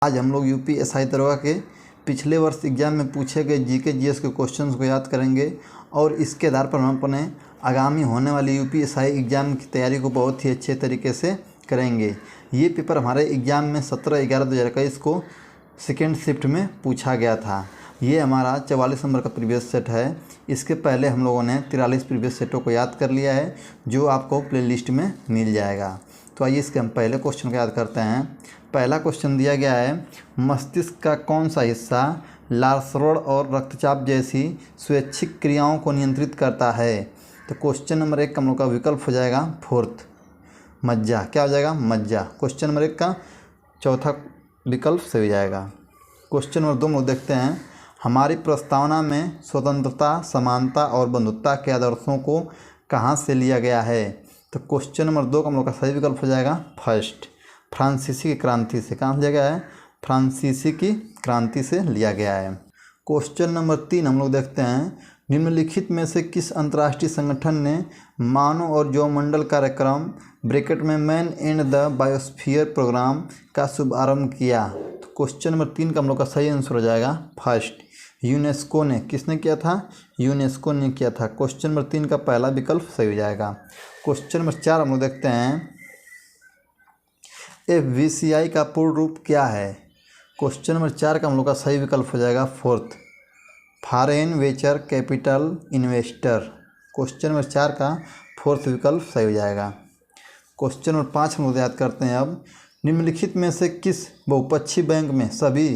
आज हम लोग यूपीएससी दरोगा के पिछले वर्ष एग्जाम में पूछे गए जीके जीएस के क्वेश्चंस को याद करेंगे और इसके आधार पर हम अपने आगामी होने वाली यूपीएससी एग्ज़ाम की तैयारी को बहुत ही अच्छे तरीके से करेंगे। ये पेपर हमारे एग्ज़ाम में 17/11/2021 को सेकेंड शिफ्ट में पूछा गया था। ये हमारा 44 नंबर का प्रीवियस सेट है। इसके पहले हम लोगों ने 43 प्रीवियस सेटों को याद कर लिया है, जो आपको प्लेलिस्ट में मिल जाएगा। तो आइए इसके हम पहले क्वेश्चन को याद करते हैं। पहला क्वेश्चन दिया गया है, मस्तिष्क का कौन सा हिस्सा लार्सरोड और रक्तचाप जैसी स्वैच्छिक क्रियाओं को नियंत्रित करता है? तो क्वेश्चन नंबर 1 का हम लोग का विकल्प हो जाएगा फोर्थ, मज्जा। क्या हो जाएगा? मज्जा। क्वेश्चन नंबर 1 का चौथा विकल्प सही हो जाएगा। क्वेश्चन नंबर 2 हम लोग देखते हैं, हमारी प्रस्तावना में स्वतंत्रता, समानता और बंधुत्व के आदर्शों को कहाँ से लिया गया है? तो क्वेश्चन नंबर 2 का हम लोग का सही विकल्प हो जाएगा फर्स्ट, फ्रांसीसी की क्रांति से। कहाँ से लिया गया है? फ्रांसीसी की क्रांति से लिया गया है। क्वेश्चन नंबर 3 हम लोग देखते हैं, निम्नलिखित में से किस अंतर्राष्ट्रीय संगठन ने मानव और जैवमंडल कार्यक्रम ब्रैकेट में man and the biosphere programme का शुभारंभ किया? तो क्वेश्चन नंबर 3 का हम लोग का सही आंसर हो जाएगा फर्स्ट, यूनेस्को ने। किसने किया था? यूनेस्को ने किया था। क्वेश्चन नंबर 3 का पहला विकल्प सही हो जाएगा। क्वेश्चन नंबर 4 हम लोग देखते हैं, FVCI का पूर्ण रूप क्या है? क्वेश्चन नंबर 4 का हम लोग का सही विकल्प हो जाएगा fourth, foreign venture capital investor. Question number 4 का फोर्थ विकल्प सही हो जाएगा। क्वेश्चन नंबर 5 हम लोग याद करते हैं अब, निम्नलिखित में से किस बहुपक्षीय बैंक में सभी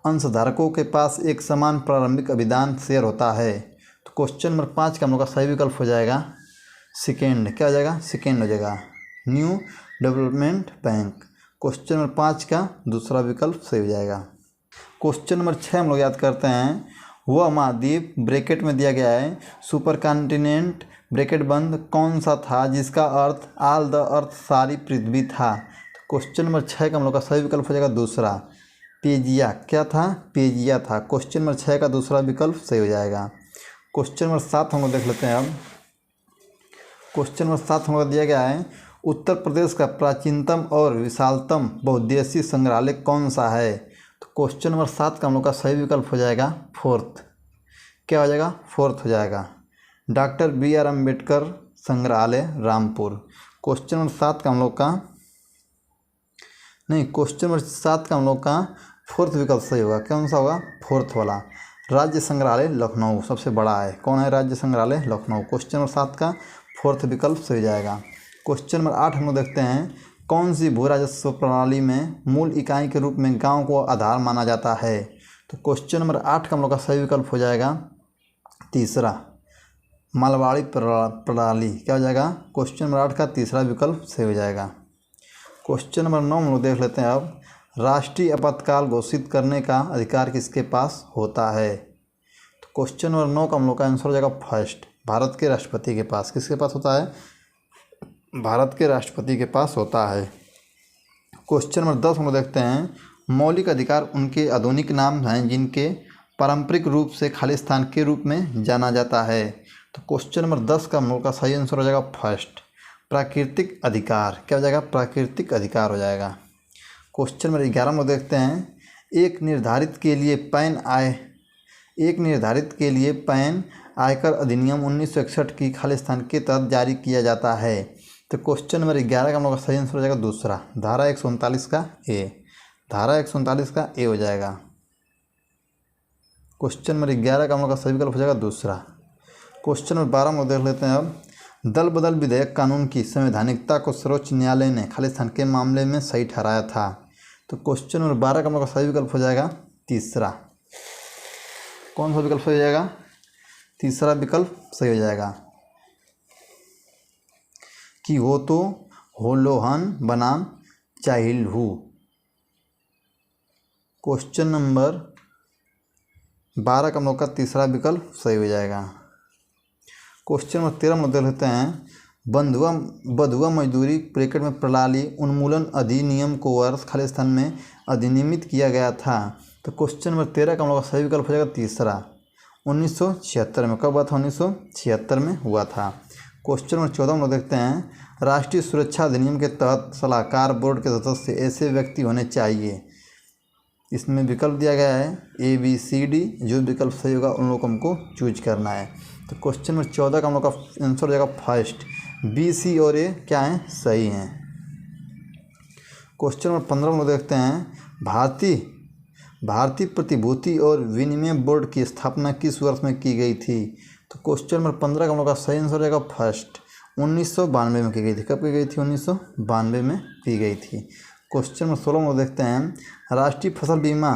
अंशधारकों के पास एक समान प्रारंभिक अभिदान शेयर होता है? तो क्वेश्चन नंबर 5 का हम लोग का सही विकल्प हो जाएगा सेकेंड। क्या हो जाएगा? सेकेंड हो जाएगा, new development bank. Question number 5 का दूसरा विकल्प सही हो जाएगा। क्वेश्चन नंबर 6 हम लोग याद करते हैं, वह महाद्वीप ब्रैकेट में दिया गया है सुपर कॉन्टिनेंट ब्रैकेट बंद कौन सा था जिसका अर्थ ऑल द अर्थ सारी पृथ्वी था? तो क्वेश्चन नंबर 6 का हम लोग का सही विकल्प हो जाएगा दूसरा, पेजिया। क्या था? पेजिया था। क्वेश्चन नंबर 6 का दूसरा विकल्प सही हो जाएगा। क्वेश्चन नंबर 7 हम लोग देख लेते हैं अब। क्वेश्चन नंबर 7 हम लोग दिया गया है, उत्तर प्रदेश का प्राचीनतम और विशालतम बहुउद्देशीय संग्रहालय कौन सा है? तो क्वेश्चन नंबर 7 का हम लोग का सही विकल्प हो जाएगा फोर्थ। क्या हो जाएगा? फोर्थ हो जाएगा, डॉक्टर BR अम्बेडकर संग्रहालय रामपुर। क्वेश्चन नंबर 7 का हम लोग का नहीं, क्वेश्चन नंबर 7 का हम लोग का फोर्थ विकल्प सही होगा। कौन सा होगा? फोर्थ वाला, राज्य संग्रहालय लखनऊ सबसे बड़ा है। कौन है? राज्य संग्रहालय लखनऊ। क्वेश्चन नंबर 7 का फोर्थ विकल्प सही हो जाएगा। क्वेश्चन नंबर 8 हम लोग देखते हैं, कौन सी भू राजस्व प्रणाली में मूल इकाई के रूप में गांव को आधार माना जाता है? तो क्वेश्चन नंबर 8 का हम लोग का सही विकल्प हो जाएगा तीसरा, मालवाड़ी प्रणाली। क्या हो जाएगा? क्वेश्चन नंबर 8 का तीसरा विकल्प सही हो जाएगा। क्वेश्चन नंबर 9 हम लोग देख लेते हैं अब, राष्ट्रीय आपातकाल घोषित करने का अधिकार किसके पास होता है? तो क्वेश्चन नंबर 9 का हम लोग का आंसर हो जाएगा फर्स्ट, भारत के राष्ट्रपति के पास। किसके पास होता है? भारत के राष्ट्रपति के पास होता है। क्वेश्चन नंबर 10 हम लोग देखते हैं, मौलिक अधिकार उनके आधुनिक नाम हैं जिनके पारंपरिक रूप से खालिस्तान के रूप में जाना जाता है। तो क्वेश्चन नंबर 10 का हम लोग का सही आंसर हो जाएगा फर्स्ट, प्राकृतिक अधिकार। क्या हो जाएगा? प्राकृतिक अधिकार हो जाएगा। क्वेश्चन नंबर 11 हम लोग देखते हैं, एक निर्धारित के लिए पैन आयकर अधिनियम 1961 की खालिस्तान के तहत जारी किया जाता है। तो क्वेश्चन नंबर 11 का हम लोग का सही आंसर हो जाएगा दूसरा, धारा 139 का ए। धारा 139 का ए हो जाएगा। क्वेश्चन नंबर 11 का हम लोग का सही विकल्प हो जाएगा दूसरा। क्वेश्चन नंबर 12 हम लोग देख लेते हैं अब, दल बदल विधेयक कानून की संवैधानिकता को सर्वोच्च न्यायालय ने खालिस्तान के मामले में सही ठहराया था। तो क्वेश्चन नंबर 12 का हम लोग का सही विकल्प हो जाएगा तीसरा। कौन सा विकल्प सही हो जाएगा? तीसरा विकल्प सही हो जाएगा, कि हो तो होलोहन बनाम चाइल्डहू। क्वेश्चन नंबर 12 का हम लोग का तीसरा विकल्प सही हो जाएगा। क्वेश्चन नंबर 13 में देख लेते हैं, बंधुआ मजदूरी ब्रैकेट में प्रणाली उन्मूलन अधिनियम को वर्ष खालिस्तान में अधिनियमित किया गया था। तो क्वेश्चन नंबर 13 का हम लोग का सही विकल्प हो जाएगा तीसरा, 1976 में। कब हुआ था? 1976 में हुआ था। क्वेश्चन नंबर 14 हम लोग देखते हैं, राष्ट्रीय सुरक्षा अधिनियम के तहत सलाहकार बोर्ड के सदस्य ऐसे व्यक्ति होने चाहिए इसमें विकल्प दिया गया है ABCD, जो विकल्प सही होगा उन लोगों को हमको चूज करना है। तो क्वेश्चन नंबर 14 का हम लोग का आंसर हो जाएगा फर्स्ट, B, C और A क्या हैं, सही हैं। क्वेश्चन नंबर 15 में लोग देखते हैं भारतीय प्रतिभूति और विनिमय बोर्ड की स्थापना किस वर्ष में की गई थी। तो क्वेश्चन नंबर 15 का हम लोग का सही आंसर हो जाएगा फर्स्ट, 1992 में की गई थी। कब की गई थी, 1992 में की गई थी। क्वेश्चन नंबर 16 में लोग देखते हैं राष्ट्रीय फसल बीमा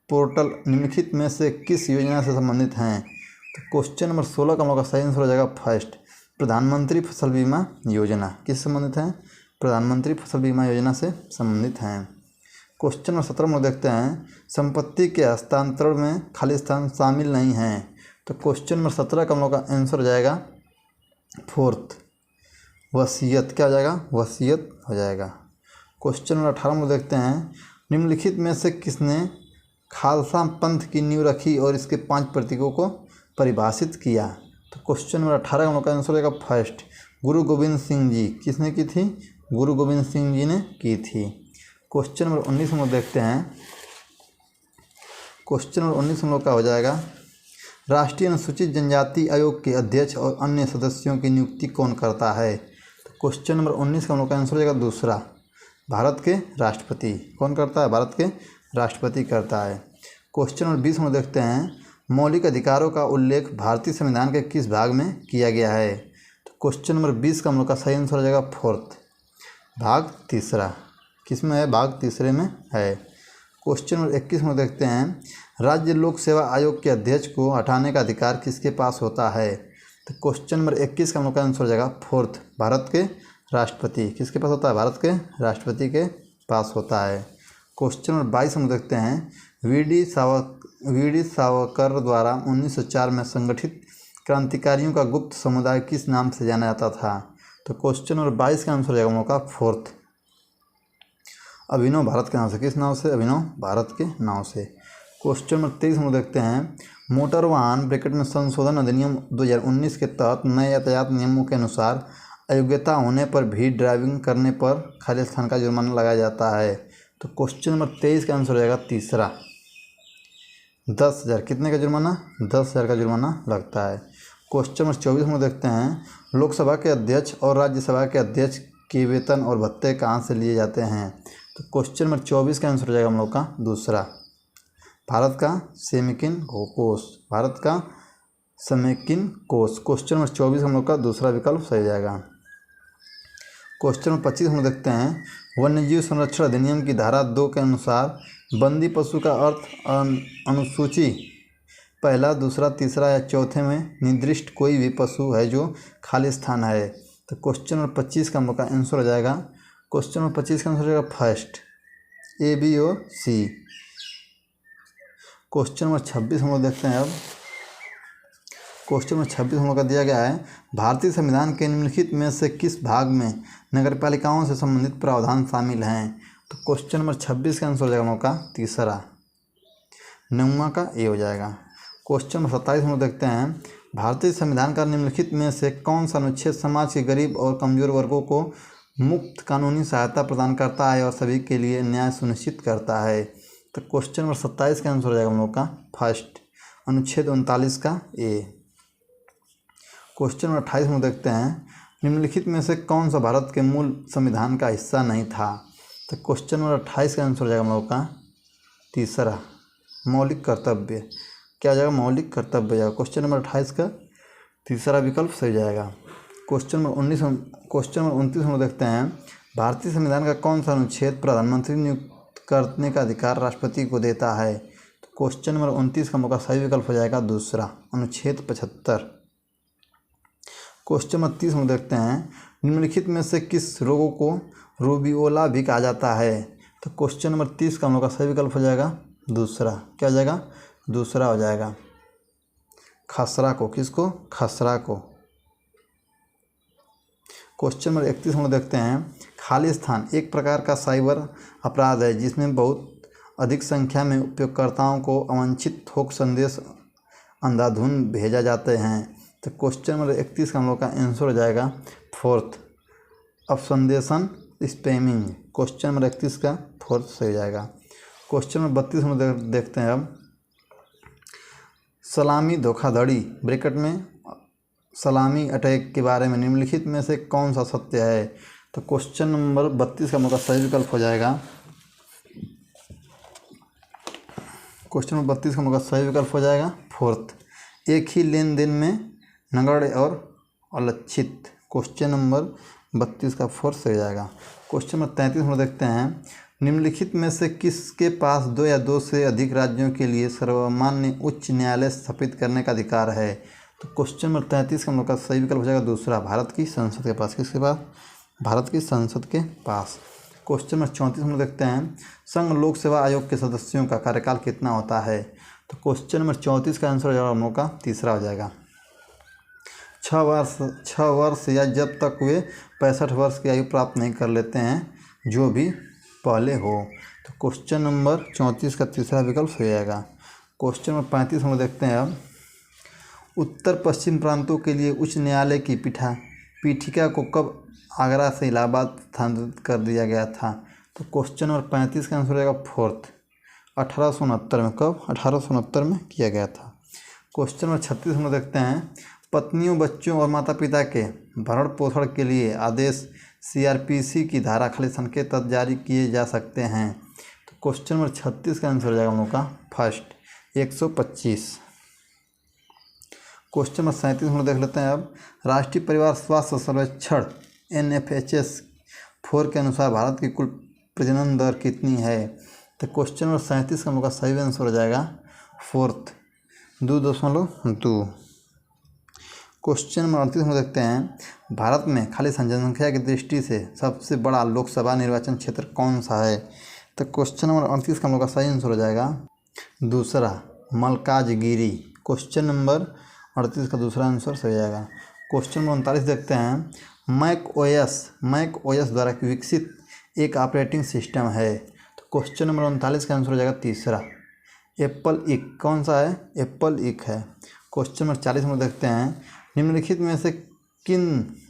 पोर्टल निम्नलिखित में से किस योजना से संबंधित हैं। तो क्वेश्चन नंबर 16 का हम लोग का सही आंसर हो जाएगा फर्स्ट, प्रधानमंत्री फसल बीमा योजना। किससे संबंधित हैं, प्रधानमंत्री फसल बीमा योजना से संबंधित हैं। क्वेश्चन नंबर 17 में देखते हैं संपत्ति के हस्तांतरण में खाली स्थान शामिल नहीं हैं। तो क्वेश्चन नंबर 17 का हम लोग का आंसर हो जाएगा फोर्थ, वसीयत। क्या हो जाएगा, वसीयत हो जाएगा। क्वेश्चन नंबर 18 में देखते हैं निम्नलिखित में से किसने खालसा पंथ की नींव रखी और इसके 5 प्रतीकों को परिभाषित किया। तो क्वेश्चन नंबर 18 का हम लोग का आंसर हो जाएगा फर्स्ट, गुरु गोविंद सिंह जी। किसने की थी, गुरु गोविंद सिंह जी ने की थी। क्वेश्चन नंबर 19 हम लोग देखते हैं, क्वेश्चन नंबर 19 हम लोग का हो जाएगा राष्ट्रीय अनुसूचित जनजाति आयोग के अध्यक्ष और अन्य सदस्यों की नियुक्ति कौन करता है। तो क्वेश्चन नंबर 19 का हम लोग का आंसर हो जाएगा दूसरा, भारत के राष्ट्रपति। कौन करता है, भारत के राष्ट्रपति करता है। क्वेश्चन नंबर 20 हम लोग देखते हैं मौलिक अधिकारों का उल्लेख भारतीय संविधान के किस भाग में किया गया है। तो क्वेश्चन नंबर 20 का हम लोग का सही आंसर हो जाएगा फोर्थ, भाग तीसरा। किस में है, भाग तीसरे में है। क्वेश्चन नंबर 21 में देखते हैं राज्य लोक सेवा आयोग के अध्यक्ष को हटाने का अधिकार किसके पास होता है। तो क्वेश्चन नंबर 21 का हम लोग का आंसर हो जाएगा फोर्थ, भारत के राष्ट्रपति। किसके पास होता है, भारत के राष्ट्रपति के पास होता है। क्वेश्चन नंबर 22 हम देखते हैं वी डी सावरकर द्वारा 1904 में संगठित क्रांतिकारियों का गुप्त समुदाय किस नाम से जाना जाता था। तो क्वेश्चन नंबर 22 का आंसर हो जाएगा हम लोग का फोर्थ, अभिनव भारत के नाम से। किस नाम से, अभिनव भारत के नाम से। क्वेश्चन नंबर 23 हम देखते हैं मोटर वाहन ब्रैकेट में संशोधन अधिनियम 2019 के तहत नए यातायात नियमों के अनुसार अयोग्यता होने पर भी ड्राइविंग करने पर खाली स्थान का जुर्माना लगाया जाता है। तो क्वेश्चन नंबर 23 का आंसर हो जाएगा तीसरा, 10,000। कितने का जुर्माना, 10,000 का जुर्माना लगता है। क्वेश्चन नंबर 24 में देखते हैं लोकसभा के अध्यक्ष और राज्यसभा के अध्यक्ष के वेतन और भत्ते कहाँ से लिए जाते हैं। तो क्वेश्चन नंबर 24 का आंसर हो जाएगा हम लोग का दूसरा, भारत का समेकिन कोष, भारत का समेकिन कोष। क्वेश्चन नंबर 24 हम लोग का दूसरा विकल्प सही जाएगा। क्वेश्चन नंबर 25 हम देखते हैं वन्यजीव संरक्षण अधिनियम की धारा 2 के अनुसार बंदी पशु का अर्थ अनुसूची पहला, दूसरा, तीसरा या चौथे में निर्दिष्ट कोई भी पशु है जो खाली स्थान है। तो क्वेश्चन नंबर 25 का हम लोग का आंसर हो जाएगा, क्वेश्चन नंबर 25 का आंसर हो जाएगा फर्स्ट, A, B और C। क्वेश्चन नंबर 26 हम लोग देखते हैं अब। क्वेश्चन नंबर 26 हम लोग का दिया गया है भारतीय संविधान के निम्नलिखित में से किस भाग में नगरपालिकाओं से संबंधित प्रावधान शामिल हैं। तो क्वेश्चन नंबर 26 का आंसर हो जाएगा हम लोग का तीसरा, 9वां का A हो जाएगा। क्वेश्चन नंबर 27 हम लोग देखते हैं भारतीय संविधान का निम्नलिखित में से कौन सा अनुच्छेद समाज के गरीब और कमजोर वर्गों को मुफ्त कानूनी सहायता प्रदान करता है और सभी के लिए न्याय सुनिश्चित करता है। तो क्वेश्चन नंबर 27 का आंसर हो जाएगा हम लोग का फर्स्ट, अनुच्छेद 39 का A। क्वेश्चन नंबर 28 में देखते हैं निम्नलिखित में से कौन सा भारत के मूल संविधान का हिस्सा नहीं था। तो क्वेश्चन नंबर 28 का आंसर हो जाएगा हम लोग का तीसरा, मौलिक कर्तव्य। क्या हो जाएगा, मौलिक कर्तव्य हो जाएगा। क्वेश्चन नंबर 28 का तीसरा विकल्प सही जाएगा। क्वेश्चन नंबर 29 हम देखते हैं भारतीय संविधान का कौन सा अनुच्छेद प्रधानमंत्री नियुक्त करने का अधिकार राष्ट्रपति को देता है। तो क्वेश्चन नंबर 29 का मौका सही विकल्प हो जाएगा दूसरा, अनुच्छेद 75। क्वेश्चन नंबर 30 हम देखते हैं निम्नलिखित में से किस रोगों को रूबियोला भी कहा जाता है। तो क्वेश्चन नंबर 30 का हम लोग का सही विकल्प हो जाएगा दूसरा, क्या हो जाएगा, दूसरा हो जाएगा, खसरा को। किसको, खसरा को। क्वेश्चन नंबर 31 हम लोग देखते हैं खाली स्थान एक प्रकार का साइबर अपराध है जिसमें बहुत अधिक संख्या में उपयोगकर्ताओं को अवांछित थोक संदेश अंधाधुंध भेजा जाते हैं। तो क्वेश्चन नंबर 31 का हम लोग का आंसर हो जाएगा फोर्थ, अपसंदेशन स्पैमिंग। क्वेश्चन नंबर 31 का फोर्थ सही जाएगा। क्वेश्चन नंबर 32 हम देखते हैं अब। सलामी धोखाधड़ी ब्रैकेट में सलामी अटैक के बारे में निम्नलिखित में से कौन सा सत्य है? तो क्वेश्चन नंबर 32 का मौका सही विकल्प हो जाएगा। क्वेश्चन नंबर 32 का मौका सही विकल्प हो जाएगा फोर्थ। एक ही लेन देन में नगण्य और अलक्षित। क्वेश्चन नंबर 32 का फोर्थ सही हो जाएगा। क्वेश्चन नंबर 33 हम देखते हैं। निम्नलिखित में से किसके पास दो या दो से अधिक राज्यों के लिए सर्वमान्य उच्च न्यायालय स्थापित करने का अधिकार है? तो क्वेश्चन नंबर 33 का मौका सही विकल्प हो जाएगा दूसरा, भारत की संसद के पास। किसके पास? भारत की संसद के पास। क्वेश्चन नंबर 34 हम देखते हैं। संघ लोक सेवा आयोग के सदस्यों का कार्यकाल कितना होता है? तो क्वेश्चन नंबर 34 का आंसर हो जाएगा मौका तीसरा हो जाएगा। 6 वर्ष या जब तक वे 65 वर्ष की आयु प्राप्त नहीं कर लेते हैं, जो भी पहले हो। तो क्वेश्चन नंबर 34 का तीसरा विकल्प हो जाएगा। क्वेश्चन नंबर 35 हम देखते हैं अब। उत्तर पश्चिम प्रांतों के लिए उच्च न्यायालय की पीठिका को कब आगरा से इलाहाबाद स्थानांतरित कर दिया गया था? तो क्वेश्चन नंबर 35 का आंसर हो जाएगा फोर्थ, 1869 में। कब? 1869 में किया गया था। क्वेश्चन नंबर 36 हम देखते हैं। पत्नियों, बच्चों और माता पिता के भरण पोषण के लिए आदेश CRPC की धारा संख्या के तहत जारी किए जा सकते हैं। तो क्वेश्चन नंबर 36 का आंसर हो जाएगा हम लोग का फर्स्ट, 125। क्वेश्चन नंबर 37 हम लोग देख लेते हैं अब। राष्ट्रीय परिवार स्वास्थ्य सर्वेक्षण NFHS 4 के अनुसार भारत की कुल प्रजनन दर कितनी है? तो क्वेश्चन नंबर 37 का हम लोग का सही आंसर हो जाएगा फोर्थ, 2.2। क्वेश्चन नंबर 38 हम देखते हैं। भारत में खाली जनसंख्या की दृष्टि से सबसे बड़ा लोकसभा निर्वाचन क्षेत्र कौन सा है? तो क्वेश्चन नंबर 38 का हम लोग का सही आंसर हो जाएगा दूसरा, मल्काजगिरी। क्वेश्चन नंबर 38 का दूसरा आंसर सही हो जाएगा। क्वेश्चन नंबर 39 देखते हैं। मैक ओएस द्वारा विकसित एक ऑपरेटिंग सिस्टम है। तो क्वेश्चन नंबर 39 का आंसर हो जाएगा तीसरा, एप्पल इक। कौन सा है? एप्पल इक है। क्वेश्चन नंबर 40 में देखते हैं। निम्नलिखित में से किन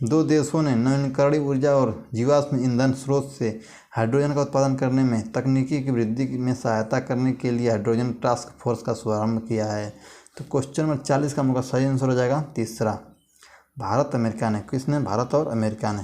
दो देशों ने नवीकरणीय ऊर्जा और जीवाश्म ईंधन स्रोत से हाइड्रोजन का उत्पादन करने में तकनीकी की वृद्धि में सहायता करने के लिए हाइड्रोजन टास्क फोर्स का शुभारंभ किया है? तो क्वेश्चन नंबर 40 का मौका सही आंसर हो जाएगा तीसरा, भारत अमेरिका ने। किसने? भारत और अमेरिका ने।